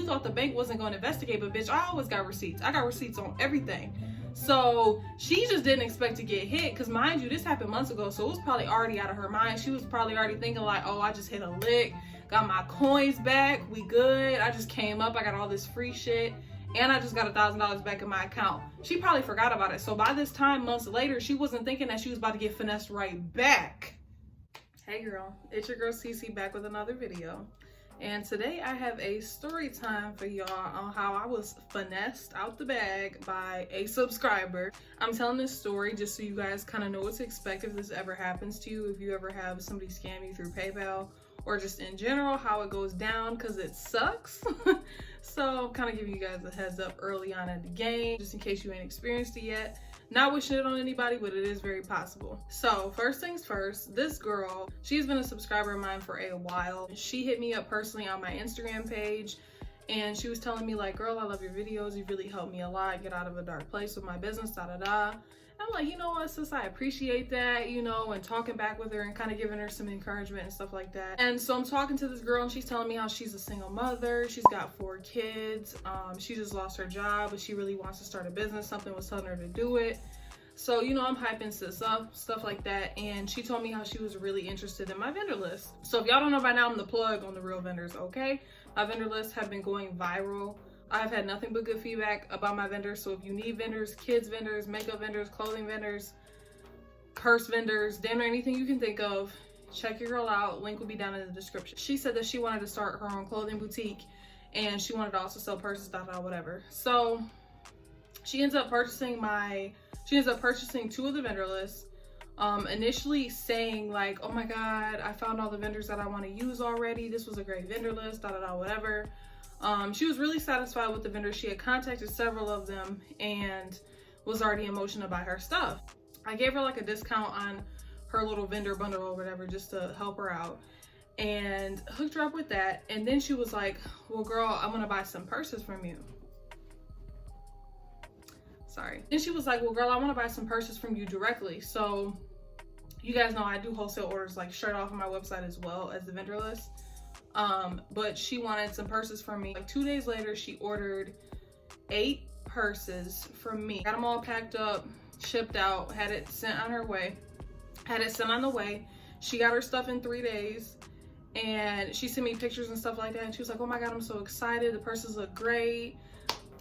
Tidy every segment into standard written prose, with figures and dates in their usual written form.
you thought the bank wasn't going to investigate, but bitch, I always got receipts. I got receipts on everything. So she just didn't expect to get hit, because mind you, this happened months ago, so it was probably already out of her mind. She was probably already thinking like, oh, I just hit a lick, got my coins back, we good, I just came up, I got all this free shit, and I just got $1,000 back in my account. She probably forgot about it. So by this time, months later, she wasn't thinking that she was about to get finessed right back. Hey girl, it's your girl Cece back with another video. And today I have a story time for y'all on how I was finessed out the bag by a subscriber. I'm telling this story just so you guys kind of know what to expect if this ever happens to you, if you ever have somebody scam you through PayPal, or just in general how it goes down, because it sucks. So I'm kind of giving you guys a heads up early on in the game, just in case you ain't experienced it yet. Not wishing it on anybody, but it is very possible. So first things first, this girl, she's been a subscriber of mine for a while. She hit me up personally on my Instagram page, and she was telling me like, girl, I love your videos. You really helped me a lot get out of a dark place with my business, da-da-da. I'm like, you know what, sis, I appreciate that, you know, and talking back with her and kind of giving her some encouragement and stuff like that. And so I'm talking to this girl, and she's telling me how she's a single mother. She's got 4 kids. She just lost her job, but she really wants to start a business. Something was telling her to do it. So, you know, I'm hyping sis up, stuff like that. And she told me how she was really interested in my vendor list. So if y'all don't know by now, I'm the plug on the real vendors, okay? My vendor lists have been going viral. I've had nothing but good feedback about my vendors. So if you need vendors, kids vendors, makeup vendors, clothing vendors, purse vendors, damn near anything you can think of, check your girl out. Link will be down in the description. She said that she wanted to start her own clothing boutique, and she wanted to also sell purses, whatever. So she ends up purchasing 2 of the vendor lists. Initially saying like, oh my God, I found all the vendors that I want to use already. This was a great vendor list, whatever. She was really satisfied with the vendors. She had contacted several of them and was already in motion to buy her stuff. I gave her like a discount on her little vendor bundle or whatever, just to help her out, and hooked her up with that. And then she was like, well, girl, I want to buy some purses from you. Sorry. Then she was like, well, girl, I want to buy some purses from you directly. So you guys know I do wholesale orders like straight off of my website as well as the vendor list. But she wanted some purses from me. Like 2 days later, she ordered 8 purses from me. Got them all packed up, shipped out, had it sent on her way. Had it sent on the way. She got her stuff in 3 days, and she sent me pictures and stuff like that. And she was like, oh my God, I'm so excited. The purses look great.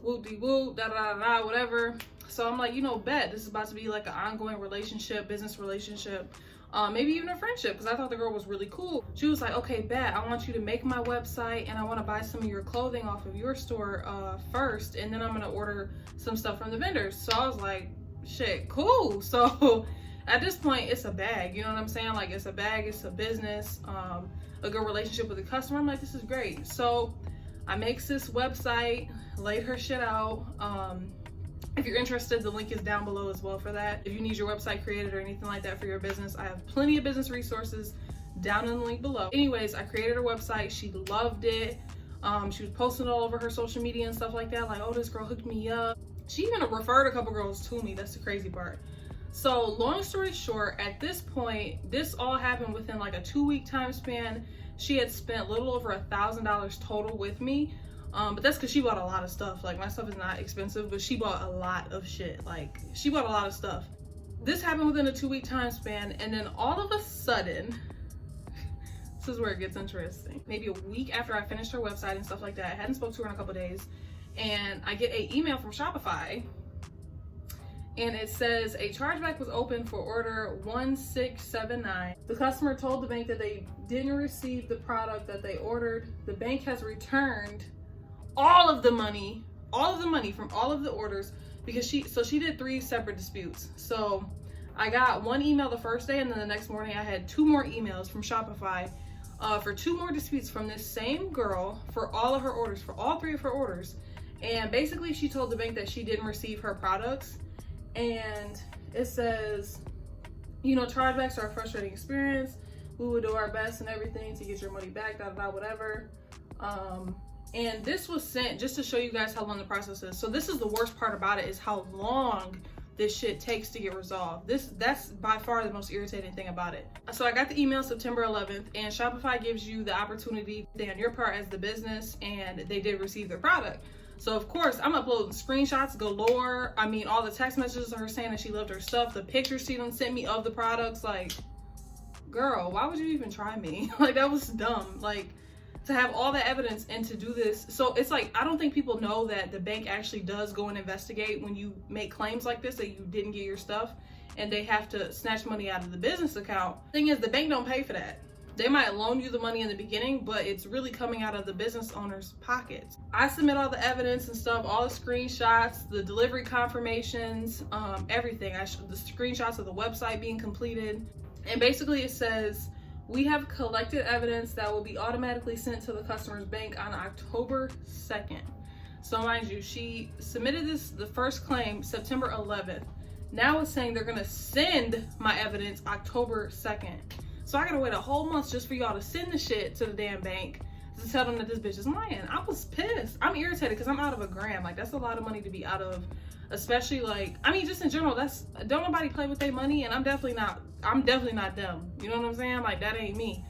Whoop-de-whoop, da-da-da-da, whatever. So I'm like, you know, bet this is about to be like an ongoing relationship, business relationship. Maybe even a friendship, because I thought the girl was really cool. She was like, okay, bet, I want you to make my website, and I want to buy some of your clothing off of your store first, and then I'm going to order some stuff from the vendors. So I was like, shit, cool. So at this point, it's a bag, you know what I'm saying? Like, it's a bag, it's a business, a good relationship with the customer. I'm like, this is great. So I make this website, laid her shit out. If you're interested, the link is down below as well for that. If you need your website created or anything like that for your business, I have plenty of business resources down in the link below. Anyways, I created her website. She loved it. She was posting it all over her social media and stuff like that. Like, oh, this girl hooked me up. She even referred a couple girls to me. That's the crazy part. So long story short, at this point, this all happened within like a 2-week time span. She had spent a little over $1,000 total with me. But that's because she bought a lot of stuff. Like, my stuff is not expensive, but she bought a lot of shit. Like, she bought a lot of stuff. This happened within a 2-week time span, and then all of a sudden, this is where it gets interesting. Maybe a week after I finished her website and stuff like that, I hadn't spoke to her in a couple days, and I get an email from Shopify, and it says a chargeback was open for order 1679. The customer told the bank that they didn't receive the product that they ordered. The bank has returned all of the money from all of the orders, because she did 3 separate disputes. So I got 1 email the first day, and then the next morning I had 2 more emails from Shopify for 2 more disputes from this same girl for all of her orders, for all 3 of her orders. And basically she told the bank that she didn't receive her products, and it says, you know, chargebacks are a frustrating experience. We will do our best and everything to get your money back, whatever. And this was sent just to show you guys how long the process is. So this is the worst part about it, is how long this shit takes to get resolved. That's by far the most irritating thing about it. So I got the email September 11th, and Shopify gives you the opportunity on your part as the business, and they did receive their product. So of course I'm uploading screenshots galore. I mean, all the text messages of her saying that she loved her stuff, the pictures she done sent me of the products. Like, girl, why would you even try me? Like, that was dumb. Like, to have all the evidence and to do this. So it's like, I don't think people know that the bank actually does go and investigate when you make claims like this, that you didn't get your stuff, and they have to snatch money out of the business account. Thing is, the bank don't pay for that. They might loan you the money in the beginning, but it's really coming out of the business owner's pockets. I submit all the evidence and stuff, all the screenshots, the delivery confirmations, everything. The screenshots of the website being completed. And basically it says, we have collected evidence that will be automatically sent to the customer's bank on October 2nd. So mind you, she submitted the first claim September 11th. Now it's saying they're gonna send my evidence October 2nd. So I gotta wait a whole month just for y'all to send the shit to the damn bank to tell them that this bitch is lying. I was pissed. I'm irritated because I'm out of a gram. Like, that's a lot of money to be out of, especially like, I mean, just in general, don't nobody play with their money, and I'm definitely not them. You know what I'm saying? Like, that ain't me.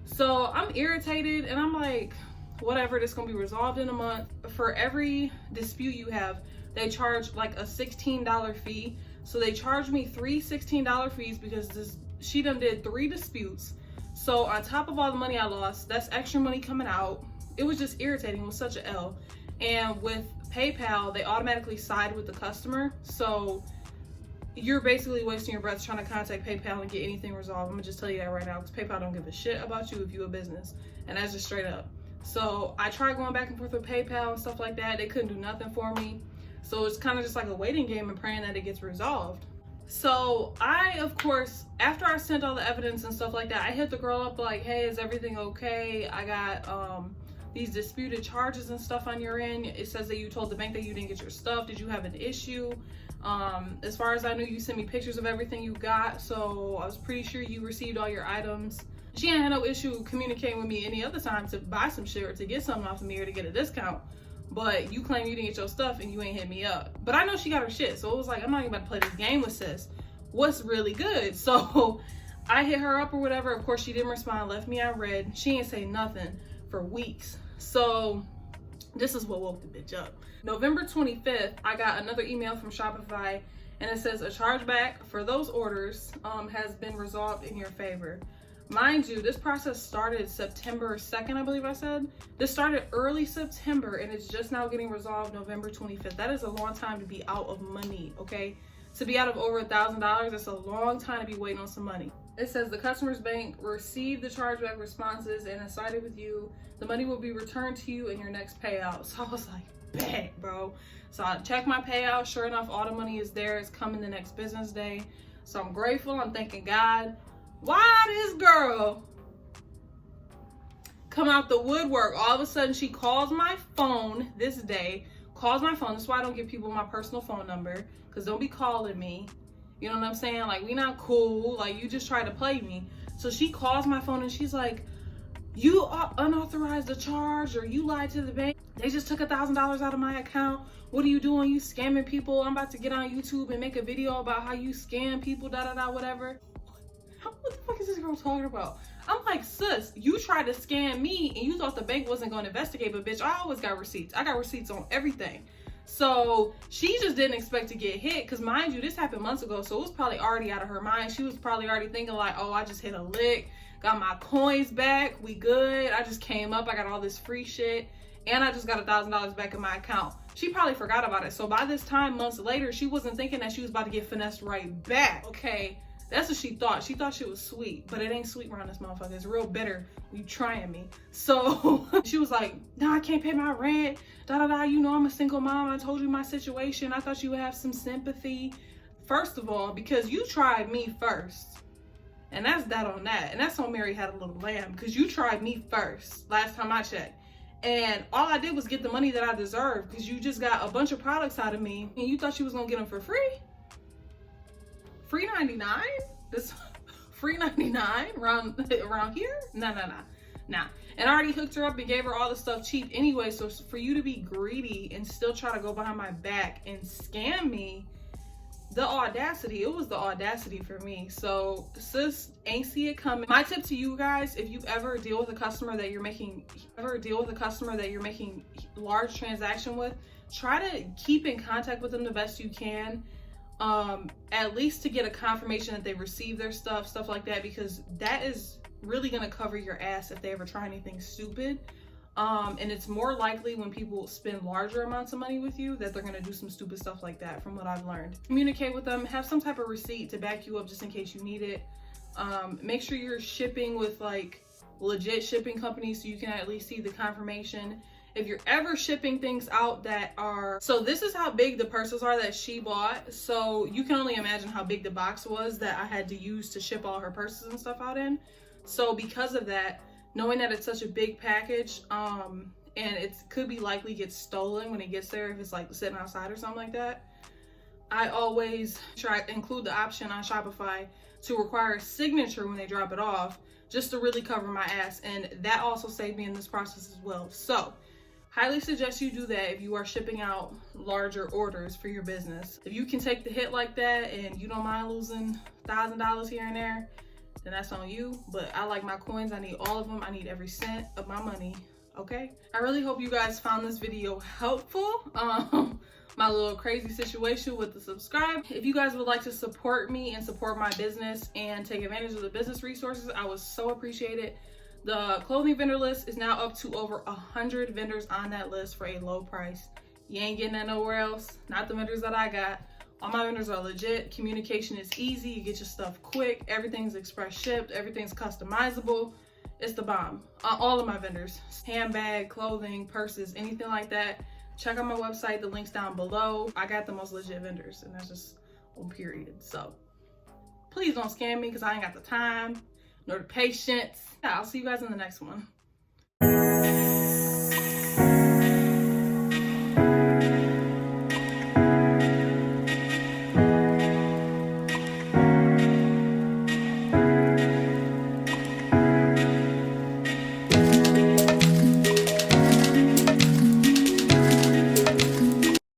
So I'm irritated, and I'm like, whatever, this gonna be resolved in a month. For every dispute you have, they charge like a $16 fee. So they charged me three $16 fees because she done did 3 disputes. So on top of all the money I lost, that's extra money coming out. It was just irritating. It was such an L. And with PayPal, they automatically side with the customer. So you're basically wasting your breath trying to contact PayPal and get anything resolved. I'm gonna just tell you that right now, because PayPal don't give a shit about you if you're a business. And that's just straight up. So I tried going back and forth with PayPal and stuff like that. They couldn't do nothing for me. So it's kind of just like a waiting game and praying that it gets resolved. So I, of course, after I sent all the evidence and stuff like that, I hit the girl up like, hey, is everything okay? I got these disputed charges and stuff on your end. It says that you told the bank that you didn't get your stuff. Did you have an issue? As far as I knew, you sent me pictures of everything you got, so I was pretty sure you received all your items. She ain't had no issue communicating with me any other time to buy some shit or to get something off of me or to get a discount. But you claim you didn't get your stuff and you ain't hit me up. But I know she got her shit, so it was like, I'm not even about to play this game with sis. What's really good? So I hit her up or whatever. Of course, she didn't respond, left me on red. She ain't say nothing for weeks. So this is what woke the bitch up. November 25th, I got another email from Shopify, and it says a chargeback for those orders has been resolved in your favor. Mind you, this process started September 2nd, I believe I said. This started early September, and it's just now getting resolved November 25th. That is a long time to be out of money, okay? To be out of over $1,000, that's a long time to be waiting on some money. It says the customer's bank received the chargeback responses and has sided with you. The money will be returned to you in your next payout. So I was like, bet, bro. So I checked my payout. Sure enough, all the money is there. It's coming the next business day. So I'm grateful. I'm thanking God. Why this girl come out the woodwork? All of a sudden, she calls my phone this day. Calls my phone. That's why I don't give people my personal phone number, because don't be calling me. You know what I'm saying? Like, we not cool. Like, you just try to play me. So she calls my phone and she's like, you unauthorized the charge, or you lied to the bank. They just took $1,000 out of my account. What are you doing? You scamming people. I'm about to get on YouTube and make a video about how you scam people, whatever. What the fuck is this girl talking about? I'm like, sis, you tried to scam me and you thought the bank wasn't going to investigate, but bitch, I always got receipts. I got receipts on everything. So she just didn't expect to get hit, because mind you, this happened months ago, so it was probably already out of her mind. She was probably already thinking like, oh, I just hit a lick, got my coins back, we good. I just came up, I got all this free shit, and I just got $1,000 back in my account. She probably forgot about it. So by this time, months later, she wasn't thinking that she was about to get finessed right back. Okay, that's what she thought. She thought she was sweet, but it ain't sweet around this motherfucker. It's real bitter. You trying me. So she was like, no, I can't pay my rent. You know, I'm a single mom. I told you my situation. I thought you would have some sympathy. First of all, because you tried me first. And that's that on that. And that's on Mary Had a Little Lamb, because you tried me first last time I checked. And all I did was get the money that I deserved, because you just got a bunch of products out of me and you thought you was gonna get them for free. Free 99? This free 99 around here? Nah. And I already hooked her up and gave her all the stuff cheap anyway. So for you to be greedy and still try to go behind my back and scam me, the audacity, it was the audacity for me. So sis ain't see it coming. My tip to you guys, if you ever deal with a customer that you're making large transaction with, try to keep in contact with them the best you can, at least to get a confirmation that they received their stuff like that, because that is really going to cover your ass if they ever try anything stupid. And it's more likely when people spend larger amounts of money with you that they're going to do some stupid stuff like that, from what I've learned. Communicate with them, have some type of receipt to back you up just in case you need it. Make sure you're shipping with like legit shipping companies so you can at least see the confirmation. If you're ever shipping things out that are, so this is how big the purses are that she bought. So you can only imagine how big the box was that I had to use to ship all her purses and stuff out in. So because of that, knowing that it's such a big package, and it could be likely get stolen when it gets there if it's like sitting outside or something like that, I always try to include the option on Shopify to require a signature when they drop it off, just to really cover my ass. And that also saved me in this process as well. So highly suggest you do that if you are shipping out larger orders for your business. If you can take the hit like that and you don't mind losing $1,000 here and there, then that's on you. But I like my coins. I need all of them. I need every cent of my money. Okay? I really hope you guys found this video helpful. My little crazy situation with the subscribe. If you guys would like to support me and support my business and take advantage of the business resources, I would so appreciate it. The clothing vendor list is now up to over 100 vendors on that list for a low price. You ain't getting that nowhere else. Not the vendors that I got. All my vendors are legit. Communication is easy. You get your stuff quick. Everything's express shipped. Everything's customizable. It's the bomb. All of my vendors, handbag, clothing, purses, anything like that. Check out my website. The link's down below. I got the most legit vendors, and that's just on period. So please don't scam me, because I ain't got the time nor the patience. Yeah, I'll see you guys in the next one.